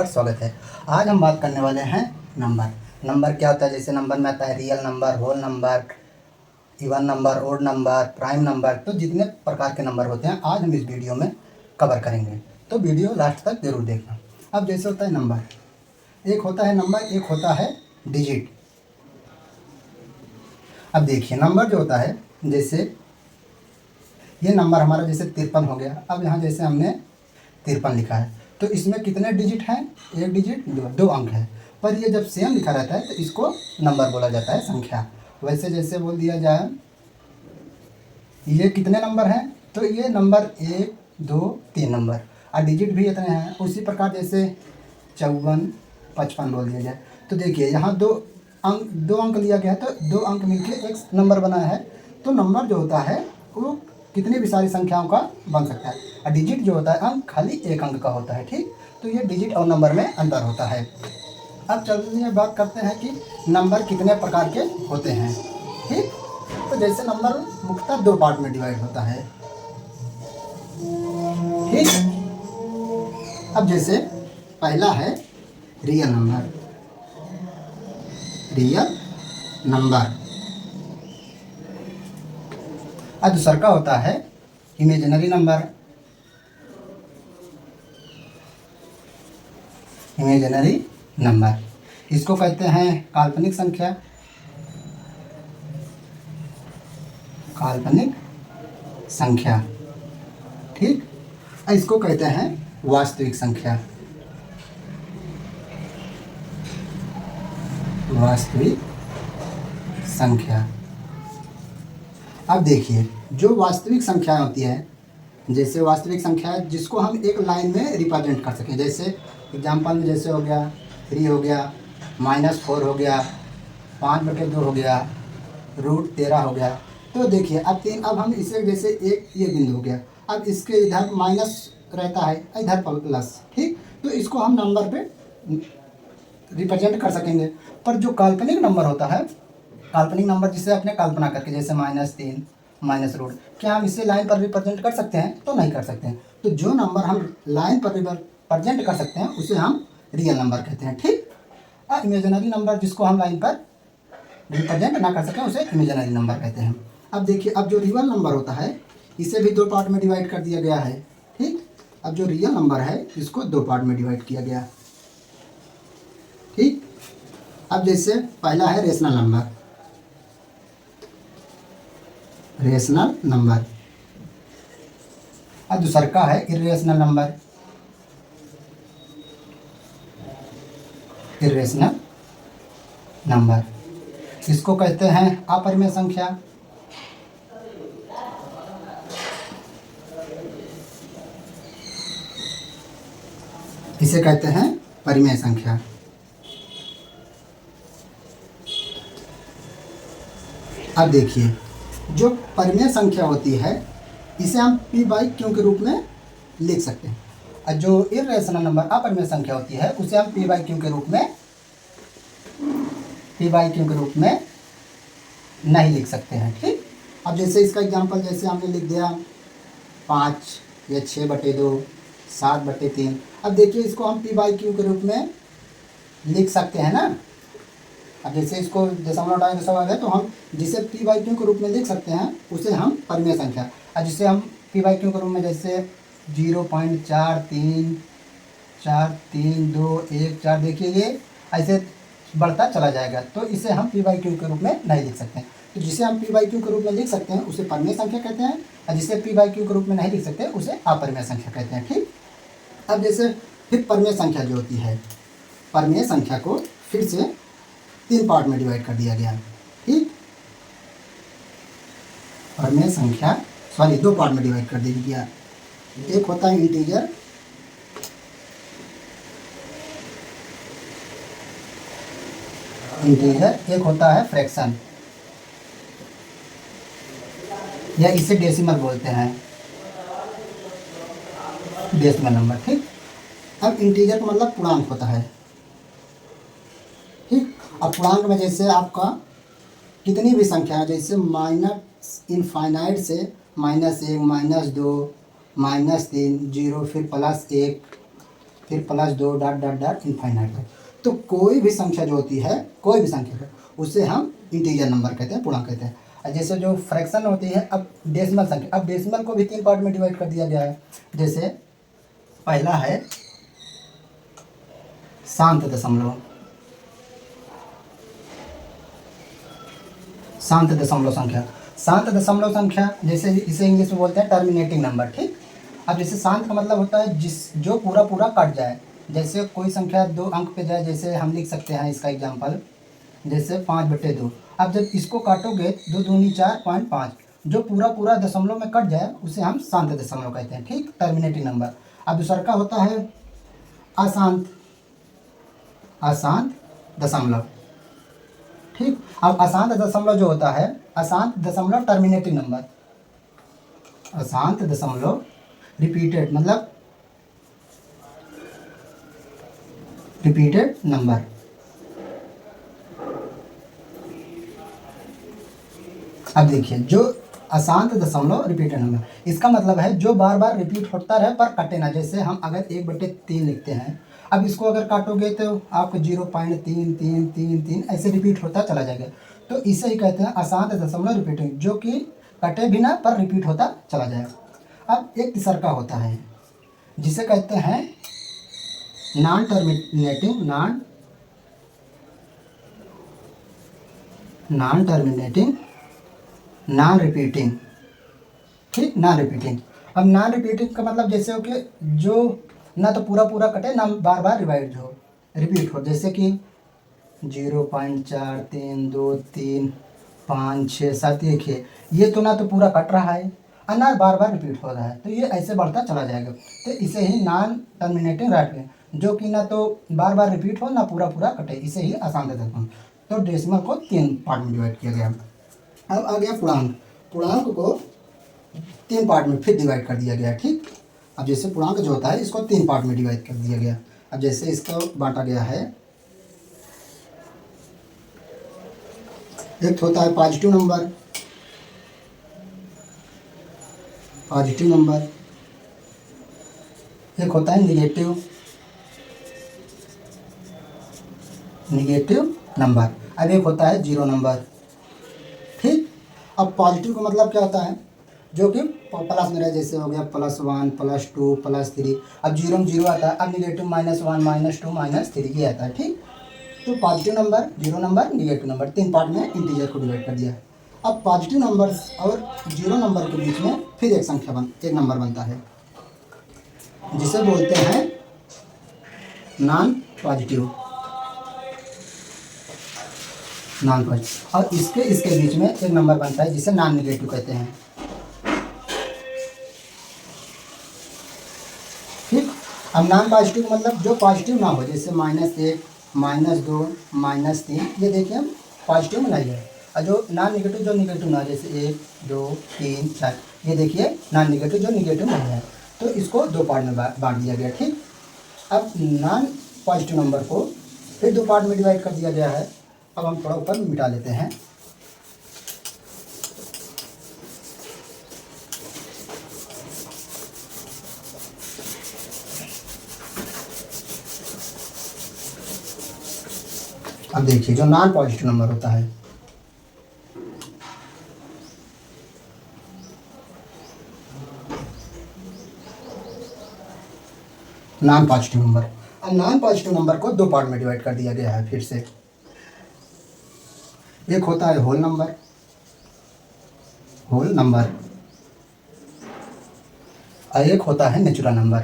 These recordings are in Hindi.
स्वागत है। आज हम बात करने वाले हैं नंबर। नंबर क्या होता है, जैसे नंबर में आता है real number, whole number, even number, odd number, prime number. तो जितने प्रकार के नंबर होते हैं आज हम इस वीडियो में कवर करेंगे, तो वीडियो लास्ट तक जरूर देखना। अब जैसे होता है नंबर, एक होता है नंबर, एक होता है डिजिट। अब देखिए नंबर जो होता है, जैसे ये नंबर हमारा जैसे 53 हो गया। अब यहाँ जैसे हमने 53 लिखा है, तो इसमें कितने डिजिट हैं? एक डिजिट, दो अंक है। पर ये जब सेम लिखा रहता है तो इसको नंबर बोला जाता है, संख्या। वैसे जैसे बोल दिया जाए ये कितने नंबर हैं, तो ये नंबर 1 2 3 नंबर, और डिजिट भी इतने हैं। उसी प्रकार जैसे 54 55 बोल दिया जाए, तो देखिए यहाँ दो अंक लिया गया है, तो दो अंक मिलके एक नंबर बना है। तो नंबर जो होता है वो कितनी भी सारी संख्याओं का बन सकता है, और डिजिट जो होता है अंक खाली एक अंक का होता है। ठीक, तो ये डिजिट और नंबर में अंतर होता है। अब चलिए बात करते हैं कि नंबर कितने प्रकार के होते हैं। ठीक, तो जैसे नंबर मुख्यतः दो पार्ट में डिवाइड होता है। ठीक, अब जैसे पहला है रियल नंबर। Real number. और दूसरा का होता है इमेजिनरी नंबर। इमेजिनरी नंबर, इसको कहते हैं काल्पनिक संख्या। काल्पनिक संख्या। ठीक, इसको कहते हैं वास्तविक संख्या। वास्तविक संख्या। अब देखिए जो वास्तविक संख्या होती है, जैसे वास्तविक संख्या है जिसको हम एक लाइन में रिप्रेजेंट कर सकें। जैसे एग्जाम्पल में जैसे हो गया 3 हो गया, -4 हो गया, 5/2 हो गया, √13 हो गया। तो देखिए अब हम इसे जैसे एक ये बिंदु हो गया, अब इसके इधर माइनस रहता है, इधर प्लस। ठीक, तो इसको हम नंबर पे रिप्रेजेंट कर सकेंगे। पर जो काल्पनिक नंबर होता है, काल्पनिक नंबर जिसे अपने कल्पना करके, जैसे -3 -√, क्या हम इसे लाइन पर रिप्रेजेंट कर सकते हैं? तो नहीं कर सकते हैं। तो जो नंबर हम लाइन पर रिप्रेजेंट कर सकते हैं उसे हम रियल नंबर कहते हैं। ठीक, और इमेजिनरी नंबर जिसको हम लाइन पर रिप्रेजेंट ना कर सकें उसे इमेजिनरी नंबर कहते हैं। अब देखिए अब जो रियल नंबर होता है इसे भी दो पार्ट में डिवाइड कर दिया गया है। ठीक, अब जो रियल नंबर है इसको दो पार्ट में डिवाइड किया गया। ठीक, अब जैसे पहला है रेशनल नंबर। Rational number. और दूसरा का है इर्रेशनल नंबर। इर्रेशनल नंबर, इसको कहते हैं अपरिमेय संख्या। इसे कहते हैं परिमेय संख्या। अब देखिए जो परिमेय संख्या होती है इसे हम p/q के रूप में लिख सकते हैं, और जो इर्रेशनल नंबर अपरिमेय संख्या होती है उसे हम p/q के रूप में नहीं लिख सकते हैं। ठीक, अब जैसे इसका एग्जांपल जैसे हमने लिख दिया 5 या 6/2, 7/3। अब देखिए इसको हम p/q के रूप में लिख सकते हैं ना। अब जैसे इसको दशमलव हटाएंगे सब आ गया, तो हम जिसे p/q के रूप में लिख सकते हैं उसे हम परिमेय संख्या, और जिसे हम p/q के रूप में जैसे 0.434321 देखिए ये ऐसे बढ़ता चला जाएगा, तो इसे हम p/q के रूप में नहीं लिख सकते हैं। तो जिसे हम p/q के रूप में लिख सकते हैं उसे परिमेय संख्या कहते हैं, और जिसे p/q के रूप में नहीं लिख सकते उसे अपरिमेय संख्या कहते हैं। ठीक, अब जैसे फिर परिमेय संख्या जो होती है, परिमेय संख्या को फिर से 3 पार्ट में डिवाइड कर दिया गया। ठीक, परिमेय संख्या दो पार्ट में डिवाइड कर दिया गया। एक होता है इंटीजर, एक होता है फ्रैक्शन, या इसे डेसिमल बोलते हैं, डेसिमल नंबर। ठीक, अब इंटीजर का मतलब पूर्णांक होता है। ठीक, अब पूर्णांक में जैसे आपका कितनी भी संख्या, जैसे माइनस इनफाइनाइट से -1 -2 -3 0 फिर +1 फिर +2 डॉट डॉट डॉट इनफाइनाइट तक। तो कोई भी संख्या जो होती है, कोई भी संख्या है, उसे हम इंटीजर नंबर कहते हैं, पूर्णांक कहते हैं। और जैसे जो फ्रैक्शन होती है, अब डेसिमल संख्या, अब डेसिमल को भी 3 पार्ट में डिवाइड कर दिया गया है। जैसे पहला है शांत दशमलव, शांत दशमलव संख्या। शांत दशमलव संख्या जैसे इसे इंग्लिश में बोलते हैं टर्मिनेटिंग नंबर, ठीक। अब जैसे शांत का मतलब होता है जो पूरा पूरा कट जाए। जैसे कोई संख्या 2 अंक पे जाए, जैसे हम लिख सकते हैं इसका एग्जांपल, जैसे 5/2। अब जब इसको काटोगे 2 दूनी 4, 5, जो पूरा पूरा दशमलव में कट जाए उसे हम शांत दशमलव कहते हैं, ठीक, टर्मिनेटिंग नंबर। अब दूसरा का होता है अशांत, अशांत दशमलव, ठीक। अब अशांत दशमलव जो होता है, अशांत दशमलव टर्मिनेटिंग नंबर, अशांत दशमलव रिपीटेड मतलब रिपीटेड नंबर। अब देखिए जो अशांत दशमलव रिपीटेड नंबर, इसका मतलब है जो बार बार रिपीट होता रहे पर कटे ना। जैसे हम अगर 1/3 लिखते हैं, अब इसको अगर काटोगे तो आपको 0.3333 ऐसे रिपीट होता चला जाएगा। तो इसे ही कहते हैं अशांत दशमलव रिपीटिंग, जो कि कटे भी ना पर रिपीट होता चला जाएगा। अब एक तीसरा होता है जिसे कहते हैं non terminating, non terminating, non repeating, ठीक, नॉन रिपीटिंग। अब नॉन रिपीटिंग का मतलब जैसे हो कि जो ना तो पूरा पूरा कटे ना बार बार रिवाइड हो, रिपीट हो। जैसे कि 0.4323 5 6 7, देखिए ये तो ना तो पूरा कट रहा है और ना बार बार रिपीट हो रहा है, तो ये ऐसे बढ़ता चला जाएगा। तो इसे ही नॉन टर्मिनेटिंग राइट, जो कि ना तो बार बार रिपीट हो ना पूरा पूरा कटे, इसे ही आसान देता हूँ। तो डेसिमल को 3 पार्ट में डिवाइड किया गया। अब आ गया पूर्णांक, पूर्णांक को 3 पार्ट में फिर डिवाइड कर दिया गया, ठीक। अब जैसे पूर्णांक जो होता है इसको 3 पार्ट में डिवाइड कर दिया गया। अब जैसे इसको बांटा गया है, एक होता है पॉजिटिव नंबर, पॉजिटिव नंबर, एक होता है निगेटिव, निगेटिव नंबर, अब एक होता है 0 नंबर, ठीक। अब पॉजिटिव का मतलब क्या होता है, जो कि प्लस में रहे, जैसे हो गया +1 +2 +3। अब 0 में 0 आता है, अब निगेटिव -1 -2 -3 ये आता है, ठीक। तो positive number, 0 number, negative number, 3 part में इंटीजर को डिवाइड कर दिया। अब पॉजिटिव नंबर और 0 नंबर के बीच में फिर एक नंबर बनता है जिसे बोलते हैं नॉन पॉजिटिव, नॉन पॉजिटिव। और इसके बीच में एक नंबर बनता है जिसे नॉन निगेटिव कहते हैं, ठीक। अब नॉन पॉजिटिव मतलब जो पॉजिटिव ना हो, जैसे -1 -2 -3, ये देखिए पॉजिटिव में नहीं है। और जो नॉन निगेटिव, जो निगेटिव ना, जैसे 1 2 3 4, ये देखिए नॉन निगेटिव, जो निगेटिव नहीं है। तो इसको 2 पार्ट में बांट दिया गया, ठीक। अब नॉन पॉजिटिव नंबर को फिर 2 पार्ट में डिवाइड कर दिया गया है। अब हम थोड़ा ऊपर मिटा लेते हैं। अब देखिए जो नॉन पॉजिटिव नंबर होता है, नॉन पॉजिटिव नंबर, अब नॉन पॉजिटिव नंबर को 2 पार्ट में डिवाइड कर दिया गया है फिर से। एक होता है होल नंबर, होल नंबर, और एक होता है नेचुरल नंबर।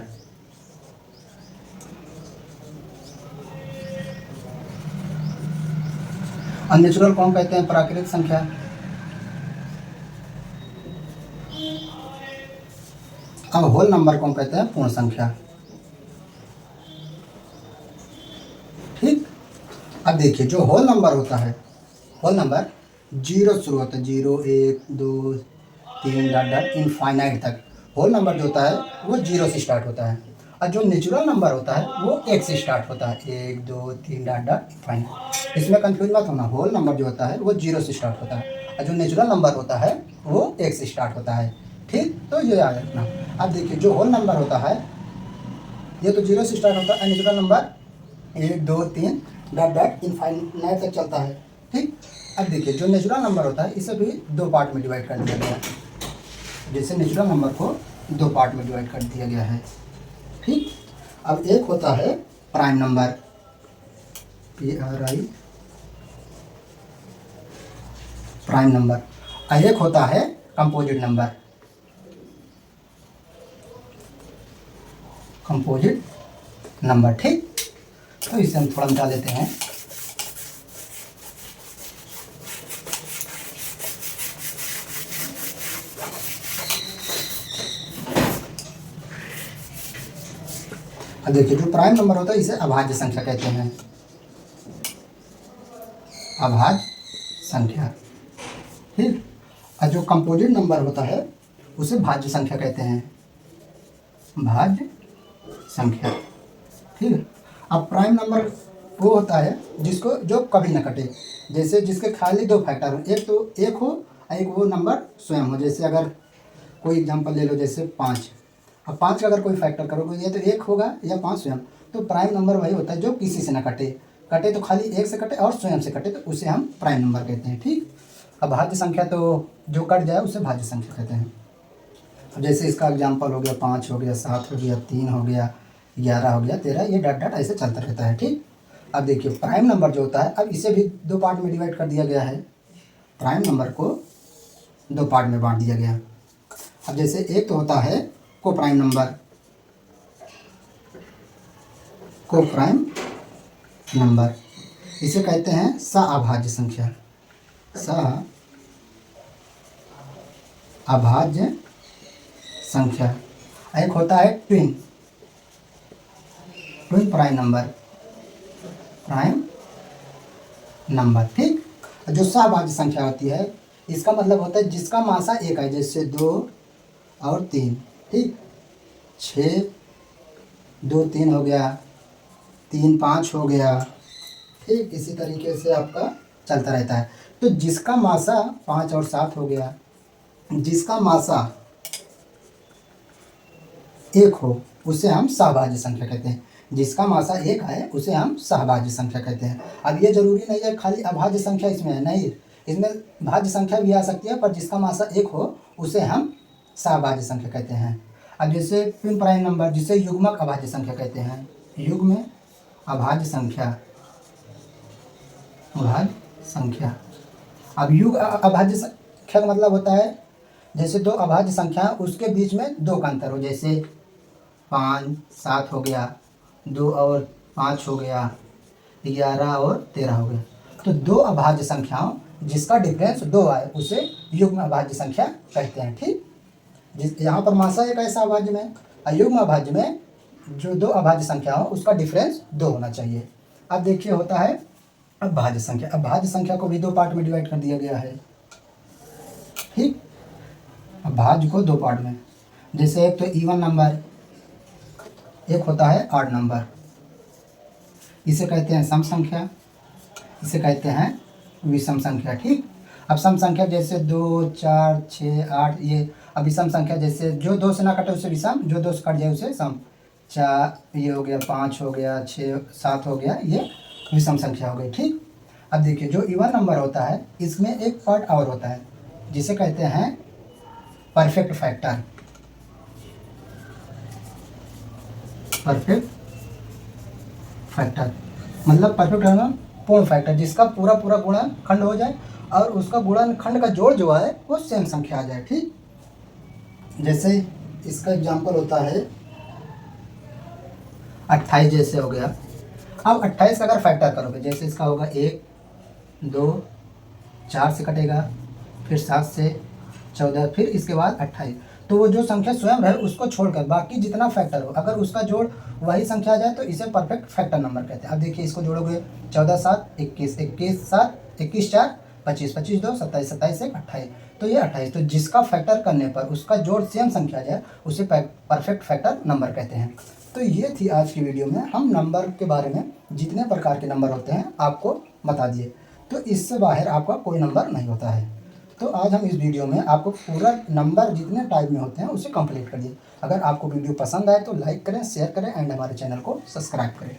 अननेचुरल कौन कहते हैं, प्राकृतिक संख्या। अब होल नंबर कौन कहते हैं, पूर्ण संख्या, ठीक। अब देखिए जो होल नंबर होता है, होल नंबर 0 से शुरू होता है, 0 1 2 3 डॉट डॉट इनफाइनाइट तक। होल नंबर जो होता है वो 0 से स्टार्ट होता है, और जो नेचुरल नंबर होता है वो 1 से स्टार्ट होता है, 1 2 3 डॉट डॉट इनफाइनाइट। इसमें कंफ्यूज मत होना, होल नंबर जो होता है वो 0 से स्टार्ट होता है, और जो नेचुरल नंबर होता है वो 1 से स्टार्ट होता है, ठीक। तो ये याद रखना। अब देखिए जो होल नंबर होता है ये तो जीरो से स्टार्ट होता है, unnatural number 1 2 3 dot dot infinite तक चलता है। ठीक, अब देखिए जो नेचुरल नंबर होता है इसे भी दो पार्ट में डिवाइड कर दिया गया है। जैसे नेचुरल नंबर को दो पार्ट में डिवाइड कर दिया गया है। ठीक, अब एक होता है prime number, PRI prime number, और एक होता है कंपोजिट नंबर, कंपोजिट नंबर। ठीक, तो इसे हम थोड़ा मिटा लेते हैं। अब देखिए जो प्राइम नंबर होता है इसे अभाज्य संख्या कहते हैं, अभाज्य संख्या। ठीक, और जो कंपोजिट नंबर होता है उसे भाज्य संख्या कहते हैं, भाज्य संख्या। ठीक है, अब प्राइम नंबर वो होता है जिसको जो कभी ना कटे, जैसे जिसके खाली दो फैक्टर हो, एक तो एक हो और एक वो नंबर स्वयं हो। जैसे अगर कोई एग्जांपल ले लो, जैसे 5, अब 5 का अगर कोई फैक्टर करोगे या तो 1 होगा या 5 स्वयं, तो प्राइम नंबर वही होता है जो किसी से ना कटे, कटे तो खाली 1 से कटे और स्वयं से कटे, तो उसे हम प्राइम नंबर कहते हैं। ठीक, अब भाज्य संख्या तो जो कट जाए उसे भाज्य संख्या कहते हैं। अब जैसे इसका एग्जाम्पल हो गया 5 हो गया, 7 हो गया, 3 हो गया, 11 हो गया, 13, ये डॉट डॉट ऐसे चलता रहता है। ठीक, अब देखिए प्राइम नंबर जो होता है, अब इसे भी दो पार्ट में डिवाइड कर दिया गया है, प्राइम नंबर को दो पार्ट में बांट दिया गया। अब जैसे एक तो होता है को प्राइम नंबर, को प्राइम नंबर, इसे कहते हैं सअभाज्य संख्या, सअभाज्य संख्या। एक होता है twin, twin prime number, prime number. ठीक, जो सअभाज्य संख्या होती है इसका मतलब होता है जिसका मासा एक है, जैसे 2 और 3। ठीक, 6 2 3 हो गया, 3 5 हो गया। ठीक, इसी तरीके से आपका चलता रहता है। तो जिसका मासा 5 और 7 हो गया, जिसका मासा 1 हो उसे हम सहभाज्य संख्या कहते हैं, जिसका मासा 1 है उसे हम सहभाज्य संख्या कहते हैं। अब ये जरूरी नहीं है खाली अभाज्य संख्या इसमें है, नहीं, इसमें भाज्य संख्या भी आ सकती है, पर जिसका मासा 1 हो उसे हम सहभाज्य संख्या कहते हैं। अब जैसे ट्विन प्राइम नंबर जिसे युग्मक अभाज्य संख्या कहते हैं, युग्म अभाज्य संख्या, अभाज्य संख्या। अब युग अभाज्य संख्या का मतलब होता है जैसे दो अभाज्य संख्या उसके बीच में 2 का अंतर हो, जैसे 5 7 हो गया, 2 और 5 हो गया, 11 और 13 हो गया। तो दो अभाज्य संख्याओं जिसका डिफरेंस 2 आए उसे युग्म अभाज्य संख्या कहते हैं। ठीक, जिस यहाँ पर मासा एक ऐसा अभाज्य में, युग्म अभाज्य में जो दो अभाज्य संख्या हो उसका डिफरेंस 2 होना चाहिए। अब देखिए होता है अभाज्य संख्या, अभाज्य संख्या को भी दो पार्ट में डिवाइड कर दिया गया है। ठीक, अभाज्य को दो पार्ट में, जैसे एक तो इवन नंबर, एक होता है ऑड नंबर, इसे कहते हैं सम संख्या, इसे कहते हैं विषम संख्या। ठीक, अब सम संख्या जैसे 2 4 6 8, ये अब विषम संख्या जैसे जो 2 से ना कटे उसे विषम, जो 2 से कट जाए उसे सम। 4 ये हो गया, 5 हो गया, 6 7 हो गया, ये विषम संख्या हो गई। ठीक, अब देखिए जो इवन नंबर होता है इसमें एक पार्ट और होता है जिसे कहते हैं परफेक्ट फैक्टर, परफेक्ट फैक्टर मतलब परफेक्ट मतलब पूर्ण फैक्टर, जिसका पूरा पूरा गुणनखंड हो जाए और उसका गुणनखंड का जोड़ जो है वो सेम संख्या आ जाए। ठीक, जैसे इसका एग्जांपल होता है 28 जैसे हो गया। अब 28 का अगर फैक्टर करोगे, जैसे इसका होगा 1 2 4 से कटेगा, फिर 7 से 14, फिर इसके बाद 28, तो वो जो संख्या स्वयं है उसको छोड़कर बाकी जितना फैक्टर हो अगर उसका जोड़ वही संख्या आ जाए तो इसे परफेक्ट फैक्टर नंबर कहते हैं। अब देखिए इसको जोड़ोगे 14 7 21, 21 7 21 4 25, 25 2 27, 27 1 28, तो ये 28। तो जिसका फैक्टर करने पर उसका जोड़ सेम संख्या आ जाए उसे परफेक्ट फैक्टर नंबर कहते हैं। तो ये थी आज की वीडियो में, हम नंबर के बारे में जितने प्रकार के नंबर होते हैं आपको बता दिए। तो इससे बाहर आपका कोई नंबर नहीं होता है। तो आज हम इस वीडियो में आपको पूरा नंबर जितने टाइप में होते हैं उसे कंप्लीट कर दिए। अगर आपको वीडियो पसंद आए तो लाइक करें, शेयर करें एंड हमारे चैनल को सब्सक्राइब करें।